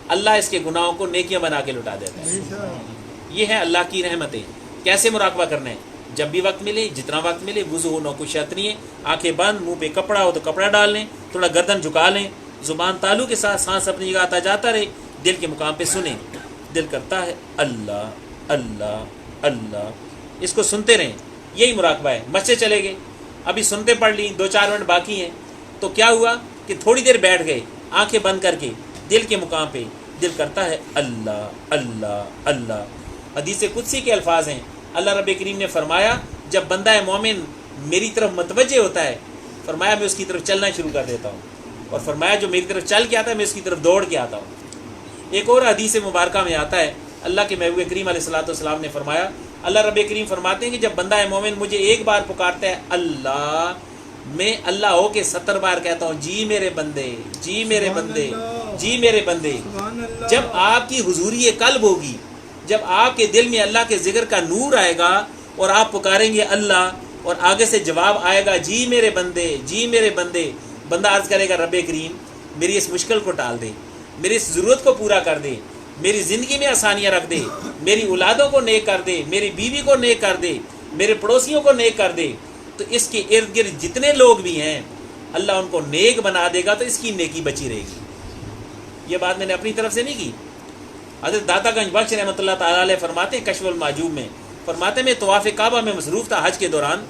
اللہ اس کے گناہوں کو نیکیاں بنا کے لٹا دیتا ہے۔ بے شک۔ یہ ہے اللہ کی رحمتیں۔ کیسے مراقبہ کرنا ہے؟ جب بھی وقت ملے، جتنا وقت ملے، وضو ہونا کوئی شرط نہیں ہے، آنکھیں بند، منہ پہ کپڑا ہو تو کپڑا ڈال لیں، تھوڑا گردن جھکا لیں، زبان تالو کے ساتھ سانس اپنی جگہ آتا جاتا رہے، دل کے مقام پہ سنیں، دل کرتا ہے اللہ اللہ اللہ، اس کو سنتے رہیں، یہی مراقبہ ہے۔ مسجد چلے گئے، ابھی سنتے پڑھ لی، 2-4 منٹ باقی ہیں، تو کیا ہوا کہ تھوڑی دیر بیٹھ گئے آنکھیں بند کر کے، دل کے مقام پہ دل کرتا ہے اللہ اللہ اللہ۔ حدیث قدسی کے الفاظ ہیں، اللہ رب کریم نے فرمایا جب بندہ مومن میری طرف متوجہ ہوتا ہے، فرمایا میں اس کی طرف چلنا شروع کر دیتا ہوں، اور فرمایا جو میری طرف چل کے آتا ہے میں اس کی طرف دوڑ کے آتا ہوں۔ ایک اور حدیث مبارکہ میں آتا ہے، اللہ کے محبوب کریم علیہ الصلوۃ والسلام نے فرمایا، اللہ رب کریم فرماتے ہیں کہ جب بندہ مومن مجھے ایک بار پکارتا ہے اللہ، میں اللہ ہو کے 70 بار کہتا ہوں جی میرے بندے، جی میرے بندے، جی میرے بندے۔ سبحان اللہ۔ جب آپ کی حضوری قلب ہوگی، جب آپ کے دل میں اللہ کے ذکر کا نور آئے گا اور آپ پکاریں گے اللہ، اور آگے سے جواب آئے گا جی میرے بندے، جی میرے بندے، بندہ عرض کرے گا رب کریم میری اس مشکل کو ٹال دے، میری اس ضرورت کو پورا کر دے، میری زندگی میں آسانیاں رکھ دے، میری اولادوں کو نیک کر دے، میری بیوی کو نیک کر دے، میرے پڑوسیوں کو نیک کر دے۔ تو اس کے ارد گرد جتنے لوگ بھی ہیں اللہ ان کو نیک بنا دے گا، تو اس کی نیکی بچی رہے گی۔ یہ بات میں نے اپنی طرف سے نہیں کی، حضرت داتا گنج بخش رحمۃ اللہ تعالیٰ علیہ فرماتے ہیں کشف المعجوب میں، فرماتے ہیں میں طواف کعبہ میں مصروف تھا حج کے دوران،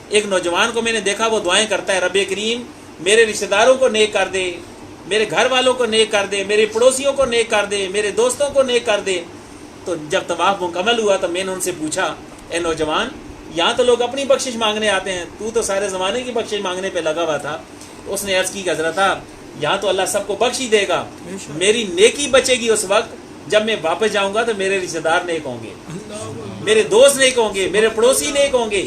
ایک نوجوان کو میں نے دیکھا وہ دعائیں کرتا ہے، رب کریم میرے رشتہ داروں کو نیک کر دے، میرے گھر والوں کو نیک کر دے، میرے پڑوسیوں کو نیک کر دے، میرے دوستوں کو نیک کر دے۔ تو جب طواف مکمل ہوا تو میں نے ان سے پوچھا اے نوجوان، یہاں تو لوگ اپنی بخشش مانگنے آتے ہیں، تو سارے زمانے کی بخشش مانگنے پہ لگا ہوا تھا۔ اس نے عرض کی کہ حضرت یہاں تو اللہ سب کو بخش ہی دے گا، میری نیکی بچے گی اس وقت جب میں واپس جاؤں گا تو میرے رشتہ دار نیک ہوں گے، میرے دوست نیک ہوں گے، میرے پڑوسی نیک ہوں گے۔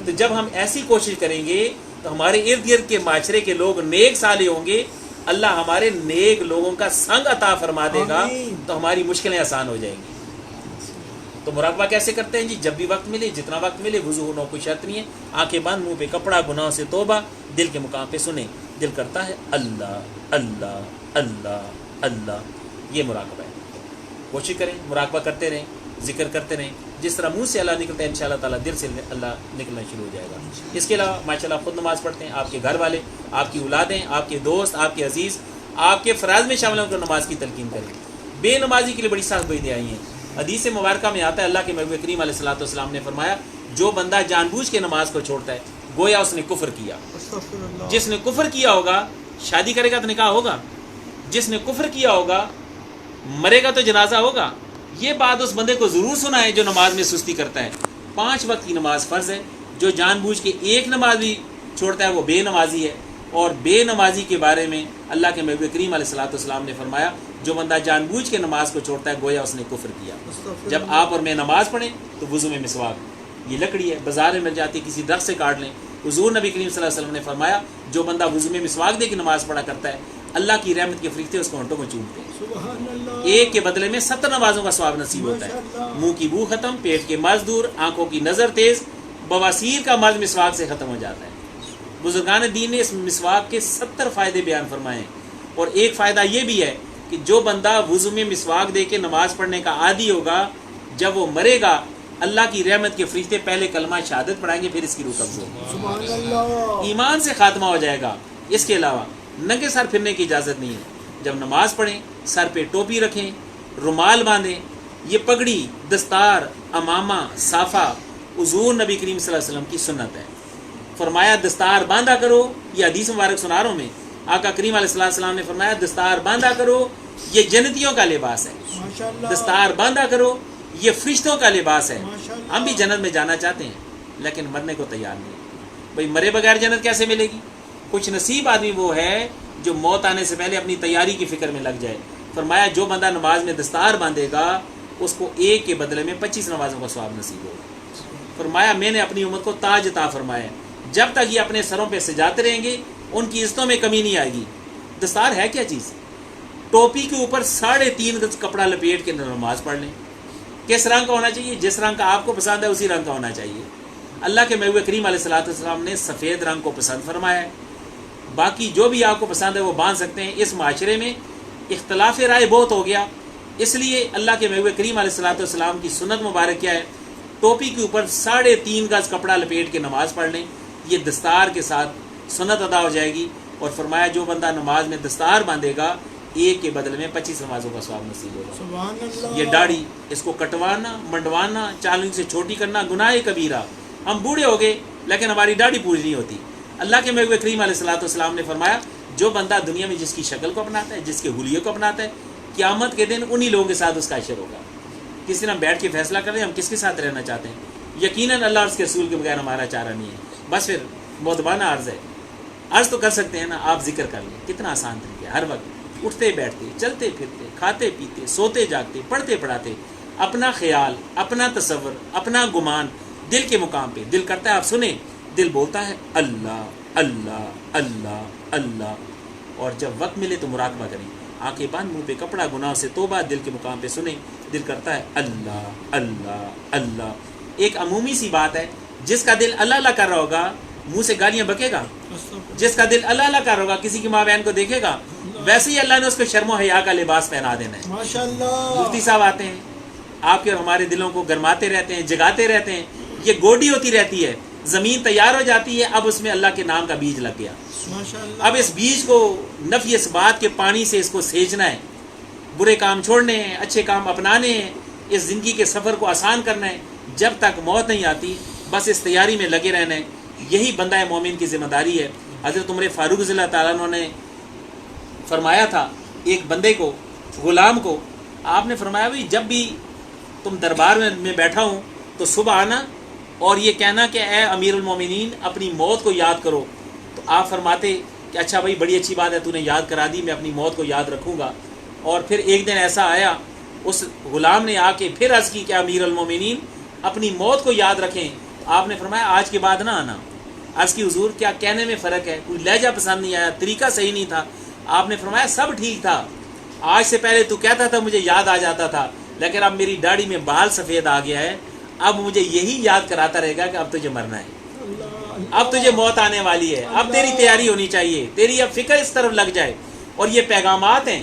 تو جب ہم ایسی کوشش کریں گے تو ہمارے ارد گرد کے معاشرے کے لوگ نیک صالح ہوں گے، اللہ ہمارے نیک لوگوں کا سنگ عطا فرما دے گا، تو ہماری مشکلیں آسان ہو جائیں گی۔ تو مراقبہ کیسے کرتے ہیں جی؟ جب بھی وقت ملے، جتنا وقت ملے، وضو ہونا کوئی شرط نہیں ہے، آنکھیں بند، منہ پہ کپڑا، گناہوں سے توبہ، دل کے مقام پہ سنیں، دل کرتا ہے اللہ اللہ اللہ اللہ۔ یہ مراقبہ ہے، کوشش کریں مراقبہ کرتے رہیں، ذکر کرتے رہیں، جس طرح منہ سے اللہ نکلتا ہے انشاءاللہ تعالیٰ دل سے اللہ نکلنا شروع ہو جائے گا۔ اس کے علاوہ ماشاءاللہ خود نماز پڑھتے ہیں، آپ کے گھر والے، آپ کی اولادیں، آپ کے دوست، آپ کے عزیز، آپ کے فرائض میں شامل ہو کر نماز کی تلقین کریں۔ بے نمازی کے لیے بڑی سخت وعیدیں آئی ہیں، حدیث مبارکہ میں آتا ہے اللہ کے محبوب کریم علیہ الصلوۃ والسلام نے فرمایا جو بندہ جان بوجھ کے نماز کو چھوڑتا ہے گویا اس نے کفر کیا. استغفر اللہ. جس نے کفر کیا ہوگا شادی کرے گا تو نکاح ہوگا, جس نے کفر کیا ہوگا مرے گا تو جنازہ ہوگا. یہ بات اس بندے کو ضرور سنائے جو نماز میں سستی کرتا ہے. 5 وقت کی نماز فرض ہے, جو جان بوجھ کے ایک نماز بھی چھوڑتا ہے وہ بے نمازی ہے. اور بے نمازی کے بارے میں اللہ کے محبوب کریم علیہ الصلوۃ والسلام نے فرمایا جو بندہ جان بوجھ کے نماز کو چھوڑتا ہے گویا اس نے کفر کیا. استغفر جب اللہ. آپ اور میں نماز پڑھیں تو وضو میں مسواک, یہ لکڑی ہے بازار میں مل جاتی ہے, کسی درخت سے کاٹ لیں. حضور نبی کریم صلی اللہ علیہ وسلم نے فرمایا جو بندہ وضو میں مسواک دے کے نماز پڑھا کرتا ہے اللہ کی رحمت کے فرشتے اس کو ہونٹوں میں چومتے ہیں. سبحان اللہ. ایک کے بدلے میں 70 نمازوں کا ثواب نصیب ہوتا ہے. ماشاء اللہ. منہ کی بو ختم, پیٹ کے مرض دور, آنکھوں کی نظر تیز, بواسیر کا مرض مسواک سے ختم ہو جاتا ہے. بزرگان دین نے اس مسواک کے 70 فائدے بیان فرمائے ہیں. اور ایک فائدہ یہ بھی ہے کہ جو بندہ وضو میں مسواک دے کے نماز پڑھنے کا عادی ہوگا جب وہ مرے گا اللہ کی رحمت کے فرشتے پہلے کلمہ شہادت پڑھائیں گے, پھر اس کی روح قبض ہوگی, سبحان اللہ. ایمان سے خاتمہ ہو جائے گا. اس کے علاوہ ننگے سر پھرنے کی اجازت نہیں ہے. جب نماز پڑھیں سر پہ ٹوپی رکھیں, رومال باندھیں. یہ پگڑی, دستار, امامہ, صافہ حضور نبی کریم صلی اللہ علیہ وسلم کی سنت ہے. فرمایا دستار باندھا کرو, یہ حدیث مبارک سنا رہا ہوں میں, آقا کریم علیہ السلام نے فرمایا دستار باندھا کرو یہ جنتیوں کا لباس ہے. ماشاء اللہ. دستار باندھا کرو یہ فرشتوں کا لباس ہے. ماشاء اللہ. ہم بھی جنت میں جانا چاہتے ہیں لیکن مرنے کو تیار نہیں. بھئی مرے بغیر جنت کیسے ملے گی؟ کچھ نصیب آدمی وہ ہے جو موت آنے سے پہلے اپنی تیاری کی فکر میں لگ جائے. فرمایا جو بندہ نماز میں دستار باندھے گا اس کو ایک کے بدلے میں 25 نمازوں کا ثواب نصیب ہوگا. فرمایا میں نے اپنی امت کو تاج عطا فرمایا, جب تک یہ اپنے سروں پہ سجاتے رہیں گے ان کی عزتوں میں کمی نہیں آئے گی. دستار ہے کیا چیز؟ ٹوپی کے اوپر 3.5 گز کپڑا لپیٹ کے نماز پڑھ لیں. کس رنگ کا ہونا چاہیے؟ جس رنگ کا آپ کو پسند ہے اسی رنگ کا ہونا چاہیے. اللہ کے محبوب کریم علیہ الصلوۃ والسلام نے سفید رنگ کو پسند فرمایا ہے. باقی جو بھی آپ کو پسند ہے وہ باندھ سکتے ہیں. اس معاشرے میں اختلاف رائے بہت ہو گیا, اس لیے اللہ کے محبوب کریم علیہ الصلوۃ والسلام کی سنت مبارک کیا ہے؟ ٹوپی کے اوپر 3.5 گز کپڑا لپیٹ کے نماز پڑھ لیں. یہ دستار کے ساتھ سنت ادا ہو جائے گی. اور فرمایا جو بندہ نماز میں دستار باندھے گا ایک کے بدلے میں 25 نمازوں کا ثواب نصیب ہوگا. سبحان اللہ. یہ داڑھی اس کو کٹوانا, منڈوانا, 4 انچ سے چھوٹی کرنا گناہ کبیرہ. ہم بوڑھے ہو گئے لیکن ہماری داڑھی پوری نہیں ہوتی. اللہ کے محبوب کریم علیہ الصلوۃ والسلام نے فرمایا جو بندہ دنیا میں جس کی شکل کو اپناتا ہے, جس کے حلیے کو اپناتا ہے, قیامت کے دن انہی لوگوں کے ساتھ اس کا حشر ہوگا. کسی دن ہم بیٹھ کے فیصلہ کر رہے ہیں ہم کس کے ساتھ رہنا چاہتے ہیں. یقیناً اللہ اور اس کے رسول کے بغیر ہمارا چارہ نہیں ہے. بس پھر مودبانہ عرض ہے, عرض تو کر سکتے ہیں نا, آپ ذکر کر لیں. کتنا آسان طریقہ ہے. ہر وقت اٹھتے بیٹھتے, چلتے پھرتے, کھاتے پیتے, سوتے جاگتے, پڑھتے پڑھاتے, اپنا خیال, اپنا تصور, اپنا گمان دل کے مقام پہ. دل کرتا ہے آپ سنیں, دل بولتا ہے اللہ اللہ اللہ اللہ. اور جب وقت ملے تو مراقبہ کریں. آنکھیں بند, منہ پہ کپڑا, گناہ سے توبہ. دل کے مقام پہ سنیں, دل کرتا ہے اللہ اللہ اللہ. ایک عمومی سی بات ہے, جس کا دل اللہ اللہ کر رہا ہوگا منہ سے گالیاں بکے گا. جس کا دل اللہ اللہ کر رہا ہوگا کسی کی ماں بہن کو دیکھے گا, ویسے ہی اللہ نے اس کو شرم و حیا کا لباس پہنا دینا ہے. ماشاء اللہ. مفتی صاحب آتے ہیں آپ کے اور ہمارے دلوں کو گرماتے رہتے ہیں, جگاتے رہتے ہیں. یہ گوڈی ہوتی رہتی ہے, زمین تیار ہو جاتی ہے, اب اس میں اللہ کے نام کا بیج لگ گیا. ماشاء اللہ. اب اس بیج کو نفی اس بات کے پانی سے اس کو سینچنا ہے. برے کام چھوڑنے ہیں, اچھے کام اپنانے ہیں, اس زندگی کے سفر کو آسان کرنا ہے. جب تک موت نہیں آتی بس اس تیاری میں لگے رہنا ہے. یہی بندہ مومن کی ذمہ داری ہے. حضرت عمر فاروق رضی اللہ تعالیٰ عنہ نے فرمایا تھا ایک بندے کو, غلام کو, آپ نے فرمایا بھائی جب بھی تم دربار میں بیٹھا ہوں تو صبح آنا اور یہ کہنا کہ اے امیر المومنین اپنی موت کو یاد کرو. تو آپ فرماتے کہ اچھا بھائی بڑی اچھی بات ہے, تو نے یاد کرا دی, میں اپنی موت کو یاد رکھوں گا. اور پھر ایک دن ایسا آیا اس غلام نے آ کے پھر عرض کی کہ امیر المومنین اپنی موت کو یاد رکھیں. آپ نے فرمایا آج کے بعد نہ آنا. عرض کی حضور کیا کہنے میں فرق ہے, کوئی لہجہ پسند نہیں آیا, طریقہ صحیح نہیں تھا. آپ نے فرمایا سب ٹھیک تھا, آج سے پہلے تو کہتا تھا مجھے یاد آ جاتا تھا, لیکن اب میری داڑھی میں بال سفید آ گیا ہے, اب مجھے یہی یاد کراتا رہے گا کہ اب تجھے مرنا ہے, اب تجھے موت آنے والی ہے, اب تیری تیاری ہونی چاہیے, تیری اب فکر اس طرف لگ جائے. اور یہ پیغامات ہیں,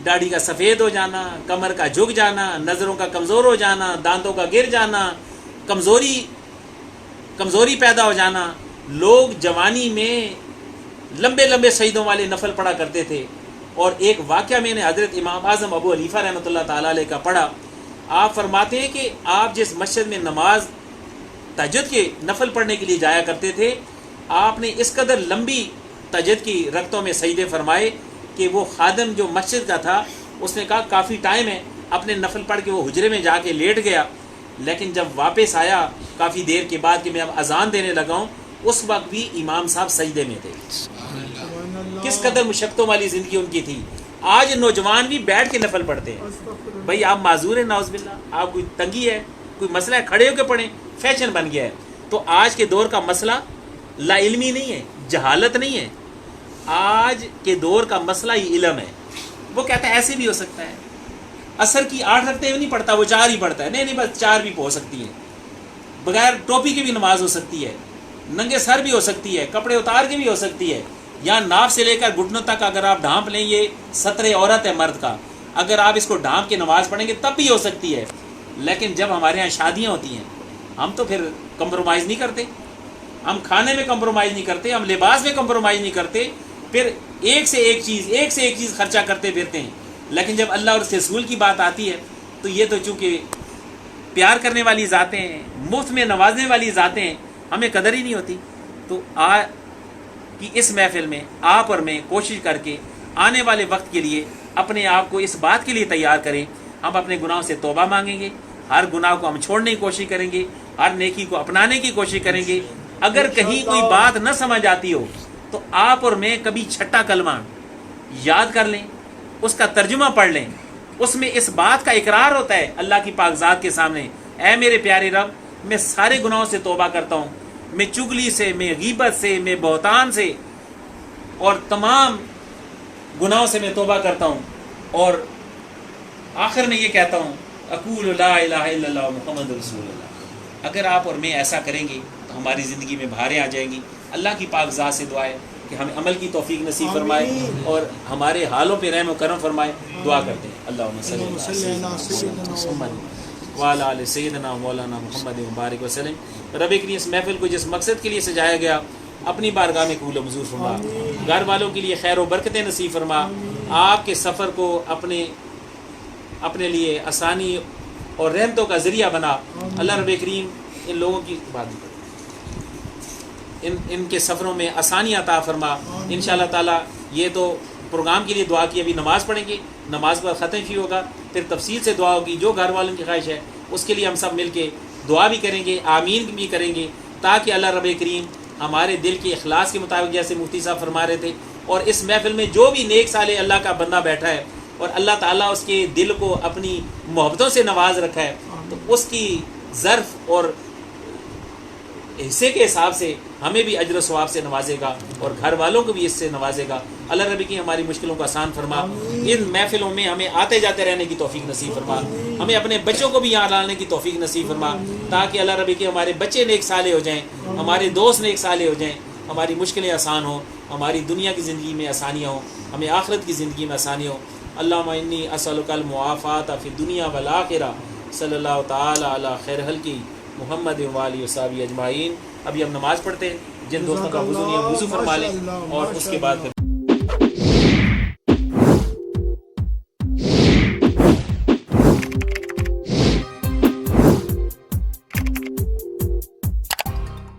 داڑھی کا سفید ہو جانا, کمر کا جھک جانا, نظروں کا کمزور ہو جانا, دانتوں کا گر جانا, کمزوری پیدا ہو جانا. لوگ جوانی میں لمبے لمبے سجدوں والے نفل پڑھا کرتے تھے. اور ایک واقعہ میں نے حضرت امام اعظم ابو حنیفہ رحمۃ اللہ تعالیٰ علیہ کا پڑھا. آپ فرماتے ہیں کہ آپ جس مسجد میں نماز تہجد کے نفل پڑھنے کے لیے جایا کرتے تھے، آپ نے اس قدر لمبی تہجد کی رکعتوں میں سجدے فرمائے کہ وہ خادم جو مسجد کا تھا اس نے کہا کافی ٹائم ہے، اپنے نفل پڑھ کے وہ حجرے میں جا کے لیٹ گیا، لیکن جب واپس آیا کافی دیر کے بعد کہ میں اب اذان دینے لگا ہوں، اس وقت بھی امام صاحب سجدے میں تھے۔ سبحان اللہ، کس قدر مشقتوں والی زندگی ان کی تھی۔ آج نوجوان بھی بیٹھ کے نفل پڑھتے ہیں۔ استغفر اللہ۔ بھائی آپ معذور ہیں، نعوذ باللہ، آپ کوئی تنگی ہے، کوئی مسئلہ ہے، کھڑے ہو کے پڑھیں، فیشن بن گیا ہے۔ تو آج کے دور کا مسئلہ لا علمی نہیں ہے، جہالت نہیں ہے، آج کے دور کا مسئلہ ہی علم ہے۔ وہ کہتا ہے ایسے بھی ہو سکتا ہے، عصر کی 8 رکعتیں نہیں پڑھتا، وہ 4 ہی پڑھتا ہے، نہیں بس 4 بھی ہو سکتی ہے، بغیر ٹوپی کی بھی نماز ہو سکتی ہے، ننگے سر بھی ہو سکتی ہے، کپڑے اتار کے بھی ہو سکتی ہے، یا ناف سے لے کر گھٹنوں تک اگر آپ ڈھانپ لیں، یہ ستر عورت ہے مرد کا، اگر آپ اس کو ڈھانپ کے نماز پڑھیں گے تب بھی ہو سکتی ہے۔ لیکن جب ہمارے ہاں شادیاں ہوتی ہیں ہم تو پھر کمپرومائز نہیں کرتے، ہم کھانے میں کمپرومائز نہیں کرتے، ہم لباس میں کمپرومائز نہیں کرتے، پھر ایک سے ایک چیز خرچہ کرتے پھرتے ہیں۔ لیکن جب اللہ اور اس کے رسول کی بات آتی ہے تو یہ تو چونکہ پیار کرنے والی ذاتیں ہیں، مفت میں نوازنے والی ذاتیں ہیں، ہمیں قدر ہی نہیں ہوتی۔ تو کہ اس محفل میں آپ اور میں کوشش کر کے آنے والے وقت کے لیے اپنے آپ کو اس بات کے لیے تیار کریں، ہم اپنے گناہوں سے توبہ مانگیں گے، ہر گناہ کو ہم چھوڑنے کی کوشش کریں گے، ہر نیکی کو اپنانے کی کوشش کریں گے۔ اگر کہیں کوئی بات نہ سمجھ آتی ہو تو آپ اور میں کبھی چھٹا کلمہ یاد کر لیں، اس کا ترجمہ پڑھ لیں، اس میں اس بات کا اقرار ہوتا ہے اللہ کی پاک ذات کے سامنے، اے میرے پیارے رب، میں سارے گناہوں سے توبہ کرتا ہوں، میں چگلی سے، میں غیبت سے، میں بہتان سے اور تمام گناہوں سے میں توبہ کرتا ہوں، اور آخر میں یہ کہتا ہوں اقول لا الہ الا اللہ محمد رسول اللہ۔ اگر آپ اور میں ایسا کریں گے تو ہماری زندگی میں بہاریں آ جائیں گی۔ اللہ کی پاک ذات سے دعا ہے کہ ہمیں عمل کی توفیق نصیب فرمائے اور ہمارے حالوں پہ رحم و کرم فرمائے۔ دعا کرتے ہیں اللہم صلی اللہ علیہ وسلم وعلی آل سیدنا مولانا محمد مبارک وسلم۔ رب کریم اس محفل کو جس مقصد کے لیے سجایا گیا اپنی بارگاہ میں قبول و منظور فرما، گھر والوں کے لیے خیر و برکتیں نصیب فرما، آپ کے سفر کو اپنے لیے آسانی اور رحمتوں کا ذریعہ بنا۔ اللہ رب کریم ان لوگوں کی بات ان کے سفروں میں آسانی عطا فرما۔ انشاءاللہ تعالیٰ یہ تو پروگرام کے لیے دعا کی، ابھی نماز پڑھیں گے، نماز پر ختم ہی ہوگا، پھر تفصیل سے دعا ہوگی۔ جو گھر والوں کی خواہش ہے اس کے لیے ہم سب مل کے دعا بھی کریں گے، آمین بھی کریں گے، تاکہ اللہ رب کریم ہمارے دل کے اخلاص کے مطابق، جیسے مفتی صاحب فرما رہے تھے، اور اس محفل میں جو بھی نیک صالح اللہ کا بندہ بیٹھا ہے اور اللہ تعالیٰ اس کے دل کو اپنی محبتوں سے نواز رکھا ہے، تو اس کی ظرف اور حصے کے حساب سے ہمیں بھی اجر و ثواب سے نوازے گا اور گھر والوں کو بھی اس سے نوازے گا۔ اللہ رب کی ہماری مشکلوں کو آسان فرما، ان محفلوں میں ہمیں آتے جاتے رہنے کی توفیق نصیب فرما، ہمیں اپنے بچوں کو بھی یہاں لانے کی توفیق نصیب فرما، تاکہ اللہ رب کی ہمارے بچے نیک صالح ہو جائیں، ہمارے دوست نیک صالح ہو جائیں، ہماری مشکلیں آسان ہوں، ہماری دنیا کی زندگی میں آسانیاں ہوں، ہمیں آخرت کی زندگی میں آسانی ہو۔ اللہم انی اسألک المعافات فی الدنیا والآخرہ، صلی اللہ تعالی علی خیر خلقہ محمد وآلہ وصحبہ اجمعین۔ ابھی ہم نماز پڑھتے ہیں، جن دوستوں کا وضو نہیں ہے وضو فرما لیں، اور اس کے بعد